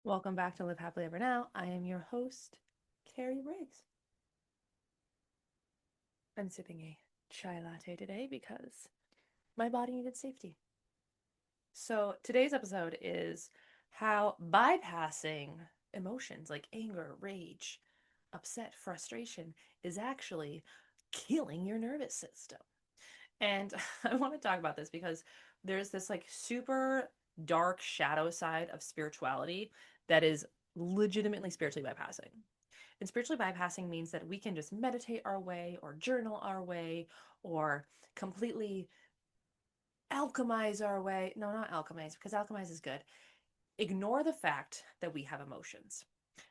Welcome back to Live Happily Ever Now. I am your host, Carrie Briggs. I'm sipping a chai latte today because my body needed safety. So today's episode is how bypassing emotions like anger, rage, upset, frustration is actually killing your nervous system. And I want to talk about this because there's this like super dark shadow side of spirituality that is legitimately spiritually bypassing. And spiritually bypassing means that we can just meditate our way or journal our way or completely alchemize our way. No, not alchemize, because alchemize is good. Ignore the fact that we have emotions.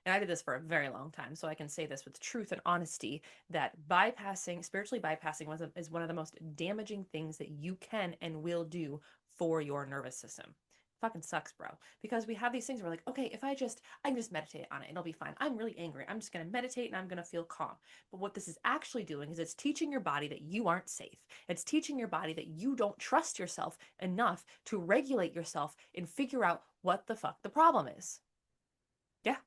And I did this for a very long time, so I can say this with truth and honesty that spiritually bypassing is one of the most damaging things that you can and will do for your nervous system. Fucking sucks, bro. Because we have these things where we're like, okay, if I can just meditate on it, it'll be fine. I'm really angry. I'm just gonna meditate and I'm gonna feel calm. But what this is actually doing is it's teaching your body that you aren't safe. It's teaching your body that you don't trust yourself enough to regulate yourself and figure out what the fuck the problem is. Yeah.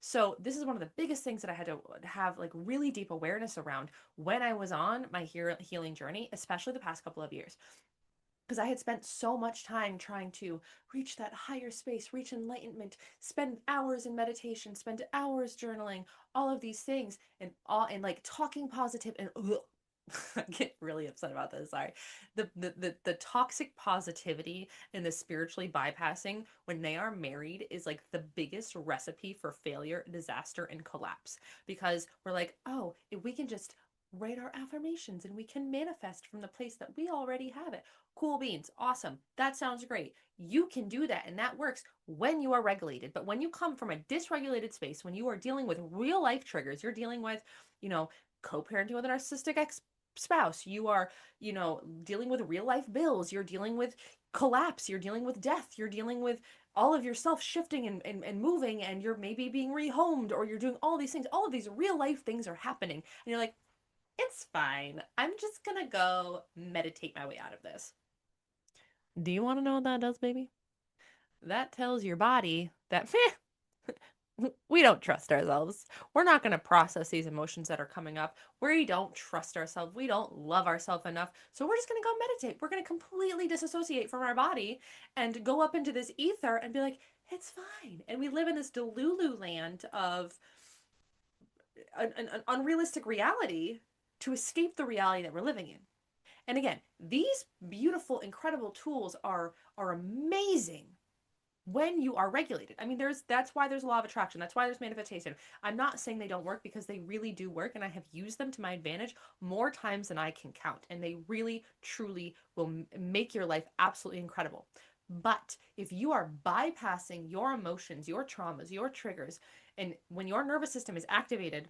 So this is one of the biggest things that I had to have like really deep awareness around when I was on my healing journey, especially the past couple of years. Because I had spent so much time trying to reach that higher space, reach enlightenment, spend hours in meditation, spend hours journaling, all of these things, and like talking positive and I get really upset about this. Sorry. The toxic positivity and the spiritually bypassing when they are married is like the biggest recipe for failure, disaster, and collapse. Because we're like, oh, if we can just write our affirmations and we can manifest from the place that we already have it. Cool beans. Awesome. That sounds great. You can do that and that works when you are regulated. But when you come from a dysregulated space, when you are dealing with real life triggers, you're dealing with, you know, co-parenting with a narcissistic spouse, you are, dealing with real life bills, you're dealing with collapse, you're dealing with death, you're dealing with all of yourself shifting and moving, and you're maybe being rehomed, or you're doing all these things. All of these real life things are happening. And you're like, it's fine. I'm just gonna go meditate my way out of this. Do you want to know what that does, baby? That tells your body that we don't trust ourselves. We're not going to process these emotions that are coming up. We don't trust ourselves. We don't love ourselves enough. So we're just going to go meditate. We're going to completely disassociate from our body and go up into this ether and be like, it's fine. And we live in this Delulu land of an unrealistic reality to escape the reality that we're living in. And again, these beautiful, incredible tools are amazing when you are regulated. I mean, that's why there's a law of attraction. That's why there's manifestation. I'm not saying they don't work, because they really do work, and I have used them to my advantage more times than I can count. And they really, truly will make your life absolutely incredible. But if you are bypassing your emotions, your traumas, your triggers, and when your nervous system is activated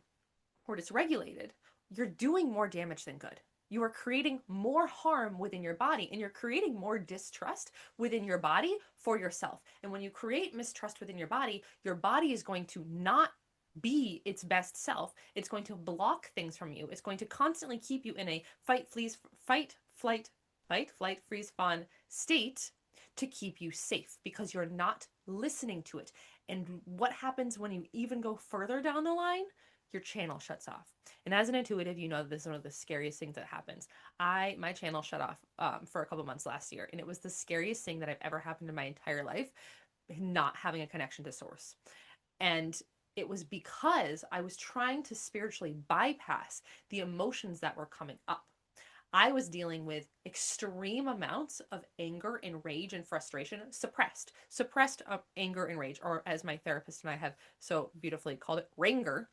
or dysregulated, you're doing more damage than good. You are creating more harm within your body, and you're creating more distrust within your body for yourself. And when you create mistrust within your body is going to not be its best self. It's going to block things from you. It's going to constantly keep you in a fight, flight, freeze, fawn state to keep you safe, because you're not listening to it. And what happens when you even go further down the line? Your channel shuts off. And as an intuitive, you know this is one of the scariest things that happens. My channel shut off for a couple months last year, and it was the scariest thing that I've ever happened in my entire life, not having a connection to source. And it was because I was trying to spiritually bypass the emotions that were coming up. I was dealing with extreme amounts of anger and rage and frustration, suppressed anger and rage, or as my therapist and I have so beautifully called it, ranger,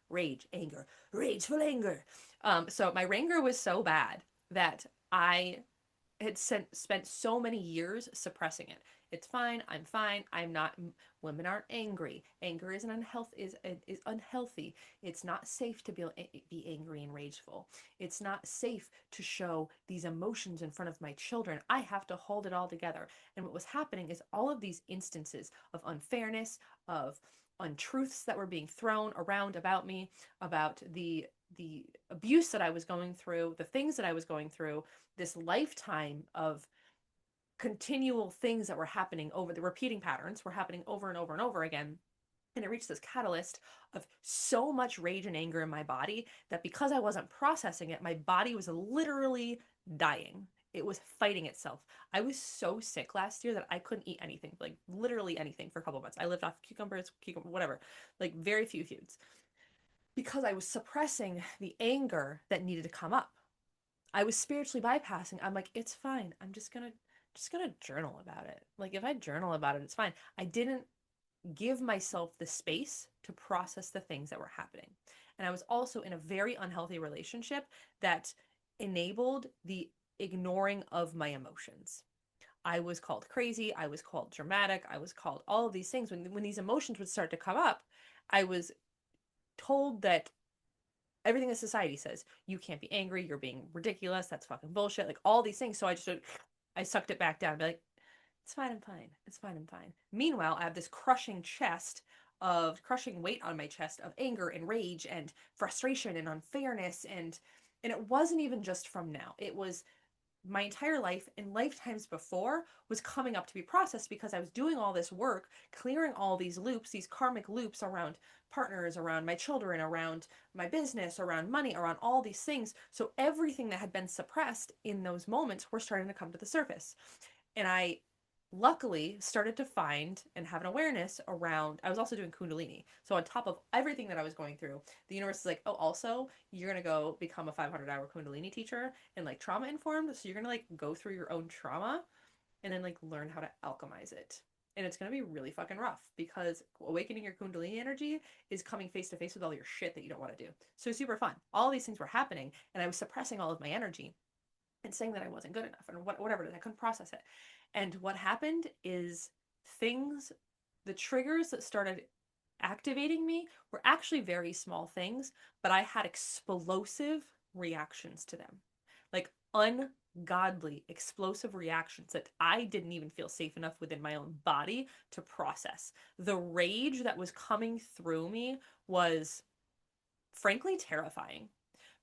rage, anger, rageful anger. So my ranger was so bad that I had spent so many years suppressing it. It's fine. I'm fine. I'm not. Women aren't angry. Anger is is unhealthy. It's not safe to be angry and rageful. It's not safe to show these emotions in front of my children. I have to hold it all together. And what was happening is all of these instances of unfairness, of untruths that were being thrown around about me, about the abuse that I was going through, the things that I was going through, this lifetime of continual things that were happening over the repeating patterns were happening over and over and over again. And it reached this catalyst of so much rage and anger in my body that because I wasn't processing it, my body was literally dying. It was fighting itself. I was so sick last year that I couldn't eat anything, like literally anything for a couple months. I lived off cucumbers, whatever, like very few foods because I was suppressing the anger that needed to come up. I was spiritually bypassing. I'm like, it's fine. I'm just gonna journal about it. Like if I journal about it, it's fine. I didn't give myself the space to process the things that were happening. And I was also in a very unhealthy relationship that enabled the ignoring of my emotions. I was called crazy, I was called dramatic, I was called all of these things. When these emotions would start to come up, I was told that everything that society says, you can't be angry, you're being ridiculous, that's fucking bullshit, like all these things. So I sucked it back down and be like, it's fine, I'm fine. It's fine, I'm fine. Meanwhile, I have this crushing weight on my chest of anger and rage and frustration and unfairness and it wasn't even just from now. It was my entire life and lifetimes before was coming up to be processed because I was doing all this work, clearing all these loops, these karmic loops around partners, around my children, around my business, around money, around all these things. So everything that had been suppressed in those moments were starting to come to the surface. And I luckily started to find and have an awareness around, I was also doing kundalini. So on top of everything that I was going through, the universe is like, oh, also you're going to go become a 500-hour kundalini teacher and like trauma informed. So you're going to like go through your own trauma and then like learn how to alchemize it. And it's going to be really fucking rough because awakening your kundalini energy is coming face to face with all your shit that you don't want to do. So it's super fun. All these things were happening and I was suppressing all of my energy and saying that I wasn't good enough and whatever it is, I couldn't process it. And what happened is the triggers that started activating me were actually very small things, but I had explosive reactions to them. Like ungodly, explosive reactions that I didn't even feel safe enough within my own body to process. The rage that was coming through me was frankly terrifying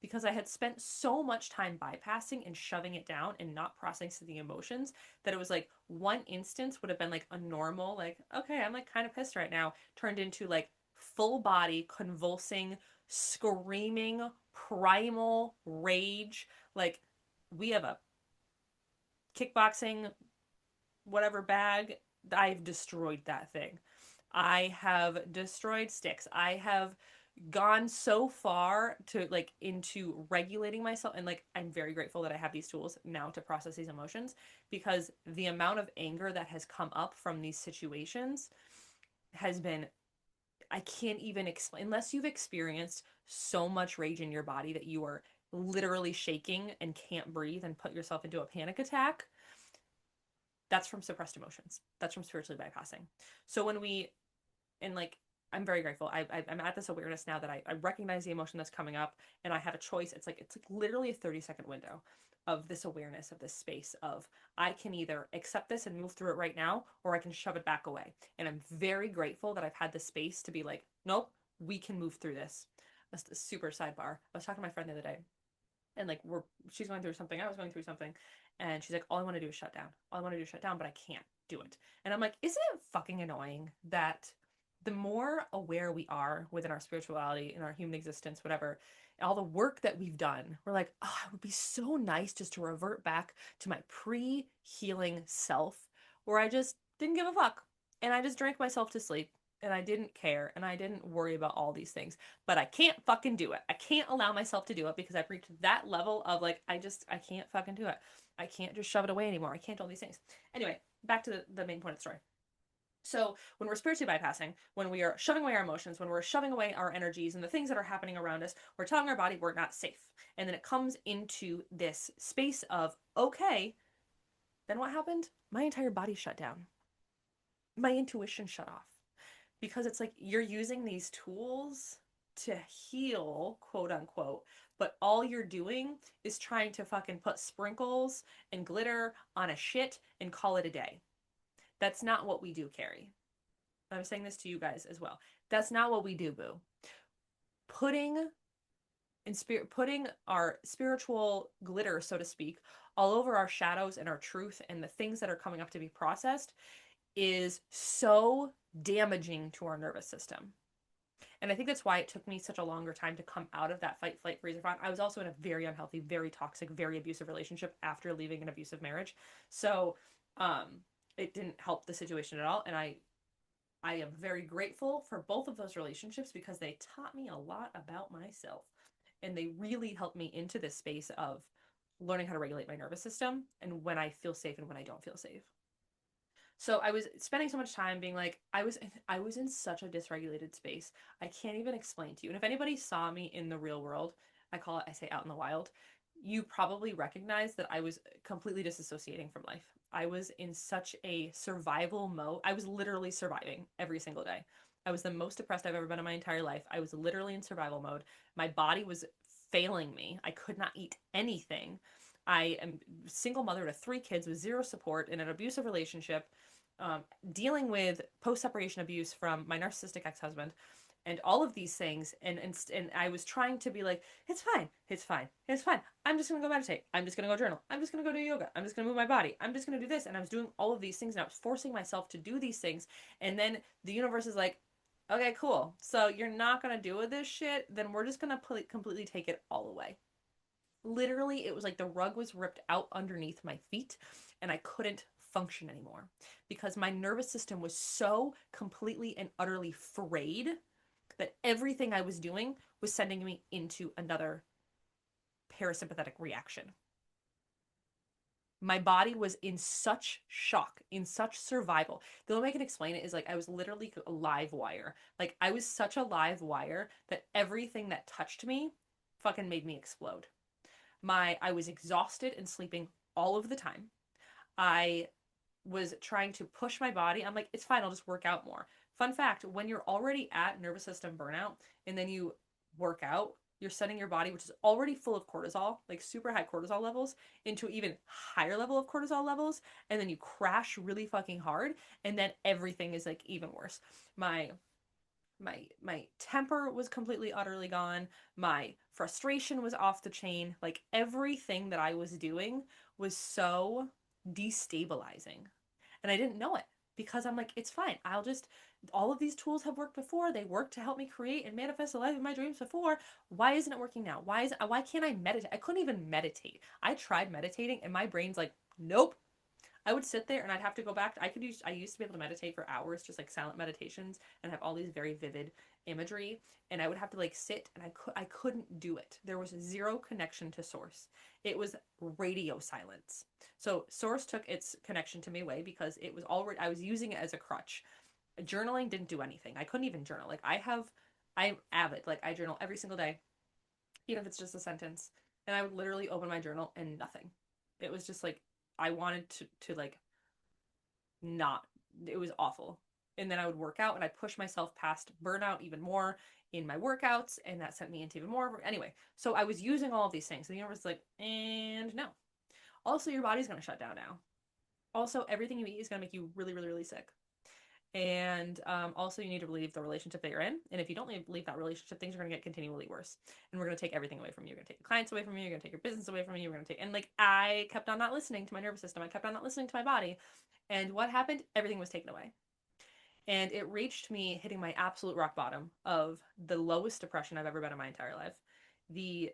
because I had spent so much time bypassing and shoving it down and not processing the emotions that it was like one instance would have been like a normal, like, okay, I'm like kind of pissed right now, turned into like full body, convulsing, screaming, primal rage. Like, we have a kickboxing, whatever bag. I've destroyed that thing. I have destroyed sticks. I have gone so far to like into regulating myself and like I'm very grateful that I have these tools now to process these emotions because the amount of anger that has come up from these situations has been I can't even explain unless you've experienced so much rage in your body that you are literally shaking and can't breathe and put yourself into a panic attack. That's from suppressed emotions. That's from spiritually bypassing. So when we and like I'm very grateful. I'm at this awareness now that I recognize the emotion that's coming up and I have a choice. It's like literally a 30-second window of this awareness of this space of I can either accept this and move through it right now or I can shove it back away. And I'm very grateful that I've had the space to be like, nope, we can move through this. That's a super sidebar. I was talking to my friend the other day and like she's going through something, I was going through something, and she's like, all I want to do is shut down. All I want to do is shut down, but I can't do it. And I'm like, isn't it fucking annoying that the more aware we are within our spirituality in our human existence, whatever, all the work that we've done, we're like, oh, it would be so nice just to revert back to my pre-healing self where I just didn't give a fuck and I just drank myself to sleep and I didn't care and I didn't worry about all these things. But I can't fucking do it. I can't allow myself to do it because I've reached that level of like, I can't fucking do it. I can't just shove it away anymore. I can't do all these things. Anyway, back to the main point of the story. So when we're spiritually bypassing, when we are shoving away our emotions, when we're shoving away our energies and the things that are happening around us, we're telling our body we're not safe. And then it comes into this space of, okay, then what happened? My entire body shut down. My intuition shut off. Because it's like you're using these tools to heal, quote unquote, but all you're doing is trying to fucking put sprinkles and glitter on a shit and call it a day. That's not what we do, Carrie. I'm saying this to you guys as well. That's not what we do, boo. Putting our spiritual glitter, so to speak, all over our shadows and our truth and the things that are coming up to be processed is so damaging to our nervous system. And I think that's why it took me such a longer time to come out of that fight, flight, freeze, or fawn. I was also in a very unhealthy, very toxic, very abusive relationship after leaving an abusive marriage. So um, it didn't help the situation at all. And I am very grateful for both of those relationships because they taught me a lot about myself. And they really helped me into this space of learning how to regulate my nervous system and when I feel safe and when I don't feel safe. So I was spending so much time being like, I was in such a dysregulated space. I can't even explain to you. And if anybody saw me in the real world, I say out in the wild, you probably recognize that I was completely disassociating from life. I was in such a survival mode. I was literally surviving every single day. I was the most depressed I've ever been in my entire life. I was literally in survival mode. My body was failing me. I could not eat anything. I am a single mother to 3 kids with zero support in an abusive relationship, dealing with post-separation abuse from my narcissistic ex-husband and all of these things. And I was trying to be like, it's fine, it's fine, it's fine. I'm just gonna go meditate. I'm just gonna go journal. I'm just gonna go do yoga. I'm just gonna move my body. I'm just gonna do this. And I was doing all of these things and I was forcing myself to do these things. And then the universe is like, okay, cool. So you're not gonna do with this shit. Then we're just gonna completely take it all away. Literally, it was like the rug was ripped out underneath my feet and I couldn't function anymore because my nervous system was so completely and utterly frayed that everything I was doing was sending me into another parasympathetic reaction. My body was in such shock, in such survival. The only way I can explain it is like I was literally a live wire. Like I was such a live wire that everything that touched me fucking made me explode. I was exhausted and sleeping all of the time. I was trying to push my body. I'm like, it's fine, I'll just work out more. Fun fact, when you're already at nervous system burnout and then you work out, you're setting your body, which is already full of cortisol, like super high cortisol levels, into even higher level of cortisol levels, and then you crash really fucking hard, and then everything is like even worse. My temper was completely utterly gone. My frustration was off the chain. Like everything that I was doing was so destabilizing. And I didn't know it because I'm like, it's fine. I'll just, all of these tools have worked before. They worked to help me create and manifest the life of my dreams before. Why isn't it working now? Why can't I meditate? I couldn't even meditate. I tried meditating and my brain's like, nope. I would sit there and I'd have to go back. I used to be able to meditate for hours, just like silent meditations, and have all these very vivid imagery. And I would have to like sit and I couldn't do it. There was zero connection to source. It was radio silence. So source took its connection to me away because it was already, I was using it as a crutch. Journaling didn't do anything. I couldn't even journal. I'm avid. Like I journal every single day, even if it's just a sentence. And I would literally open my journal and nothing. It was just like I wanted to like not, it was awful. And then I would work out and I'd push myself past burnout even more in my workouts, and that sent me into even more. Anyway, so I was using all of these things. And the universe was like, and no. Also, your body's gonna shut down now. Also, everything you eat is gonna make you really, really, really sick. And also, you need to leave the relationship that you're in. And if you don't leave that relationship, things are going to get continually worse. And we're going to take everything away from you. You're going to take your clients away from you. You're going to take your business away from you. You're going to take, and like, I kept on not listening to my nervous system. I kept on not listening to my body. And what happened? Everything was taken away. And it reached me hitting my absolute rock bottom of the lowest depression I've ever been in my entire life. The,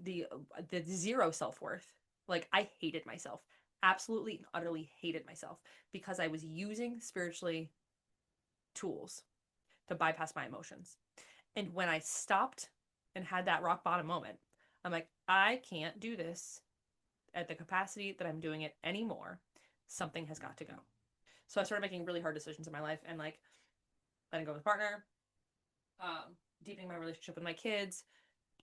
the, the zero self-worth. Like, I hated myself. Absolutely and utterly hated myself because I was using spiritually tools to bypass my emotions. And when I stopped and had that rock bottom moment, I'm like, I can't do this at the capacity that I'm doing it anymore. Something has got to go. So I started making really hard decisions in my life and like letting go with a partner, deepening my relationship with my kids,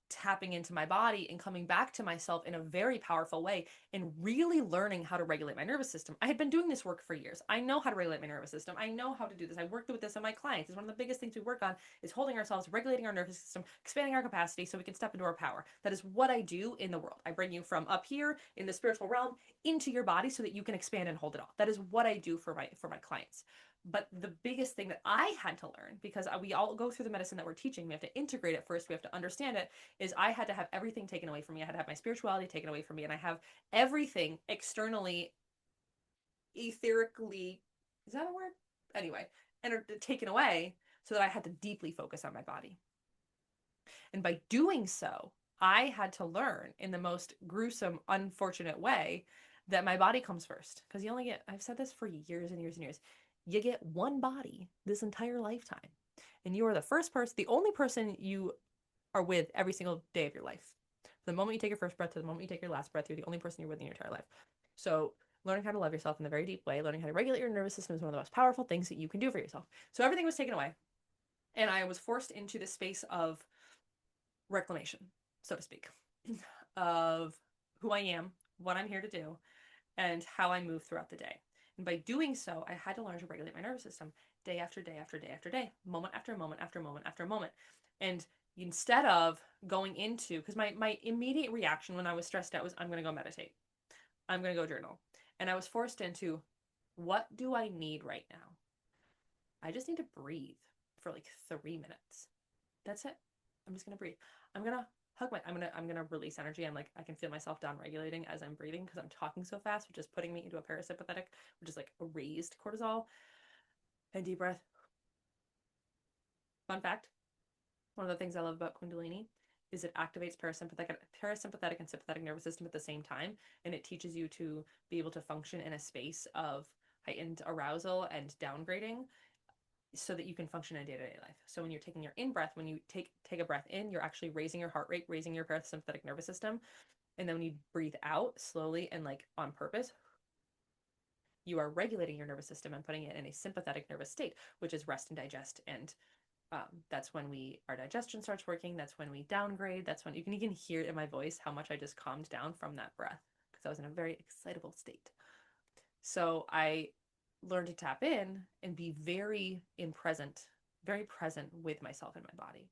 tapping into my body and coming back to myself in a very powerful way and really learning how to regulate my nervous system. I had been doing this work for years. I know how to regulate my nervous system. I know how to do this. I worked with this on my clients. It's one of the biggest things we work on is holding ourselves, regulating our nervous system, expanding our capacity so we can step into our power. That is what I do in the world. I bring you from up here in the spiritual realm into your body so that you can expand and hold it all. That is what I do for my clients. But the biggest thing that I had to learn, because we all go through the medicine that we're teaching, we have to integrate it first, we have to understand it, is I had to have everything taken away from me. I had to have my spirituality taken away from me, and I have everything externally, etherically, is that a word? Anyway, and taken away so that I had to deeply focus on my body. And by doing so, I had to learn in the most gruesome, unfortunate way that my body comes first. Because you only get, I've said this for years and years and years, you get one body this entire lifetime. And you are the first person, the only person you are with every single day of your life. From the moment you take your first breath to the moment you take your last breath, you're the only person you're with in your entire life. So learning how to love yourself in a very deep way, learning how to regulate your nervous system is one of the most powerful things that you can do for yourself. So everything was taken away. And I was forced into the space of reclamation, so to speak, of who I am, what I'm here to do, and how I move throughout the day. And by doing so, I had to learn to regulate my nervous system day after day after day after day, moment after moment after moment after moment. And instead of going into, because my immediate reaction when I was stressed out was, I'm going to go meditate, I'm going to go journal. And I was forced into, what do I need right now? I just need to breathe for like 3 minutes. That's it. I'm just going to breathe. I'm going to I'm gonna release energy. I can feel myself down regulating as I'm breathing because I'm talking so fast, which is putting me into a parasympathetic, which is like a raised cortisol. And deep breath. Fun fact, one of the things I love about Kundalini is it activates parasympathetic and sympathetic nervous system at the same time, and it teaches you to be able to function in a space of heightened arousal and downgrading so that you can function in day-to-day life. So when you're taking your in-breath, when you take a breath in, you're actually raising your heart rate, raising your parasympathetic nervous system. And then when you breathe out slowly and like on purpose, you are regulating your nervous system and putting it in a sympathetic nervous state, which is rest and digest. And that's when our digestion starts working. That's when we downgrade. That's when you can hear it in my voice how much I just calmed down from that breath because I was in a very excitable state. So I learned to tap in and be very present with myself and my body.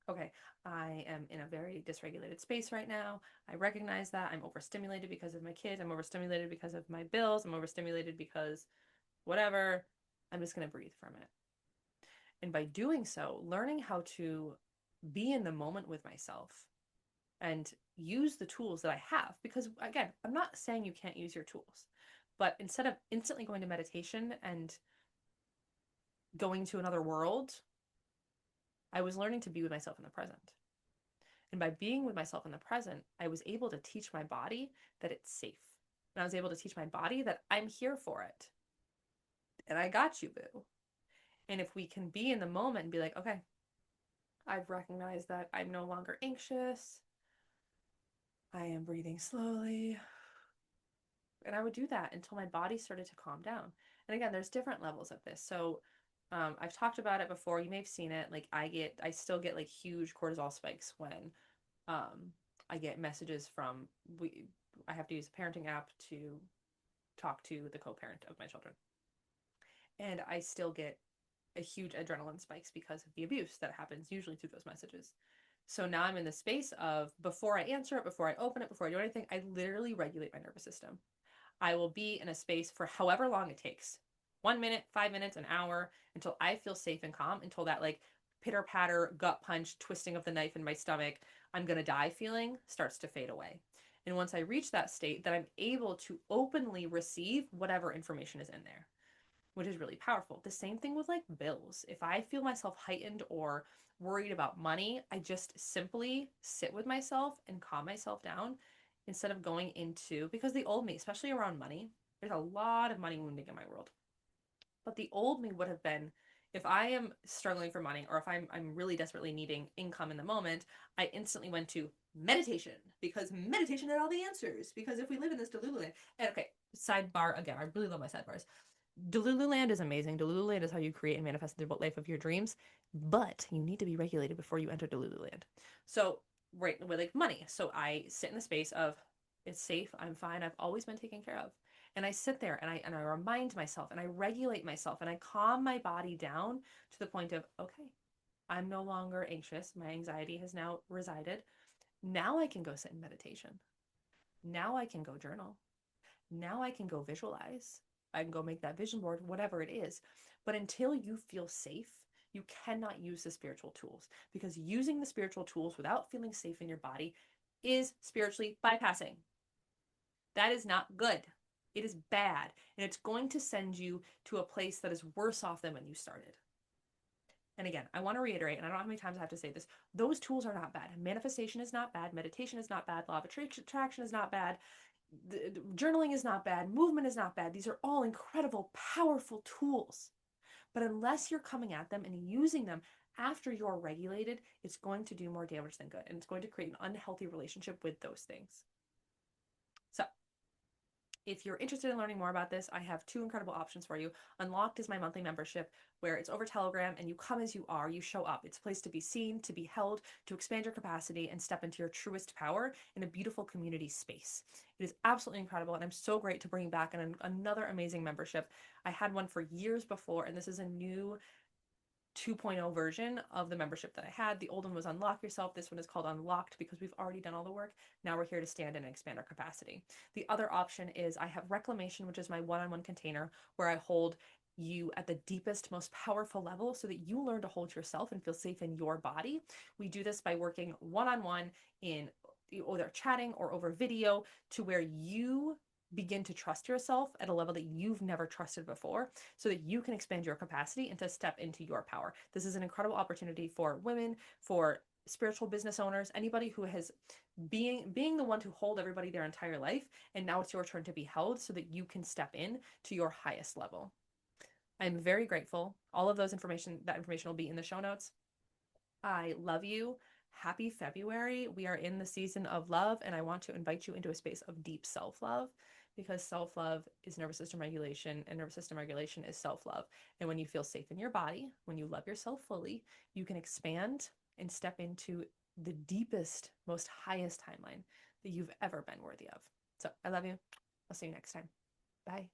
Okay, I am in a very dysregulated space right now. I recognize that. I'm overstimulated because of my kids. I'm overstimulated because of my bills. I'm overstimulated because whatever. I'm just going to breathe from it. And by doing so, learning how to be in the moment with myself and use the tools that I have, because again, I'm not saying you can't use your tools, but instead of instantly going to meditation and going to another world, I was learning to be with myself in the present. And by being with myself in the present, I was able to teach my body that it's safe. And I was able to teach my body that I'm here for it. And I got you, boo. And if we can be in the moment and be like, okay, I've recognized that I'm no longer anxious. I am breathing slowly. And I would do that until my body started to calm down. And again, there's different levels of this. So I've talked about it before. You may have seen it. Like I still get like huge cortisol spikes when I get messages from, I have to use a parenting app to talk to the co-parent of my children. And I still get a huge adrenaline spikes because of the abuse that happens usually through those messages. So now I'm in the space of, before I answer it, before I open it, before I do anything, I literally regulate my nervous system. I will be in a space for however long it takes, 1 minute, 5 minutes, an hour, until I feel safe and calm, until that like pitter patter, gut punch, twisting of the knife in my stomach, I'm going to die feeling starts to fade away. And once I reach that state, then I'm able to openly receive whatever information is in there, which is really powerful. The same thing with like bills. If I feel myself heightened or worried about money, I just simply sit with myself and calm myself down instead of going into, because the old me, especially around money, there's a lot of money wounding in my world. But the old me would have been, if I am struggling for money or if I'm really desperately needing income in the moment, I instantly went to meditation because meditation had all the answers. Because if we live in this Delulu land, and okay, sidebar again, I really love my sidebars. Delulu land is amazing. Delulu land is how you create and manifest the life of your dreams, but you need to be regulated before you enter Delulu land. So, right with like money. So I sit in the space of, it's safe, I'm fine, I've always been taken care of. And I sit there and I remind myself and I regulate myself and I calm my body down to the point of, okay, I'm no longer anxious. My anxiety has now resided. Now I can go sit in meditation. Now I can go journal. Now I can go visualize. I can go make that vision board, whatever it is. But until you feel safe, you cannot use the spiritual tools, because using the spiritual tools without feeling safe in your body is spiritually bypassing. That is not good. It is bad. And it's going to send you to a place that is worse off than when you started. And again, I want to reiterate, and I don't know how many times I have to say this, those tools are not bad. Manifestation is not bad. Meditation is not bad. Law of attraction is not bad. Journaling is not bad. Movement is not bad. These are all incredible, powerful tools. But unless you're coming at them and using them after you're regulated, it's going to do more damage than good. And it's going to create an unhealthy relationship with those things. So if you're interested in learning more about this, I have two incredible options for you. Unlocked is my monthly membership, where it's over Telegram and you come as you are, you show up. It's a place to be seen, to be held, to expand your capacity and step into your truest power in a beautiful community space. It is absolutely incredible, and I'm so great to bring back another amazing membership. I had one for years before, and this is a new 2.0 version of the membership that I had. The old one was Unlock Yourself. This one is called Unlocked because we've already done all the work. Now we're here to stand in and expand our capacity. The other option is I have Reclamation, which is my one-on-one container where I hold you at the deepest, most powerful level so that you learn to hold yourself and feel safe in your body. We do this by working one-on-one in either chatting or over video to where you begin to trust yourself at a level that you've never trusted before so that you can expand your capacity and to step into your power. This is an incredible opportunity for women, for spiritual business owners, anybody who has being the one to hold everybody their entire life, and now it's your turn to be held so that you can step in to your highest level. I'm very grateful. All of that information will be in the show notes. I love you. Happy February. We are in the season of love, and I want to invite you into a space of deep self-love, because self-love is nervous system regulation, and nervous system regulation is self-love. And when you feel safe in your body, when you love yourself fully, you can expand and step into the deepest, most highest timeline that you've ever been worthy of. So I love you. I'll see you next time. Bye.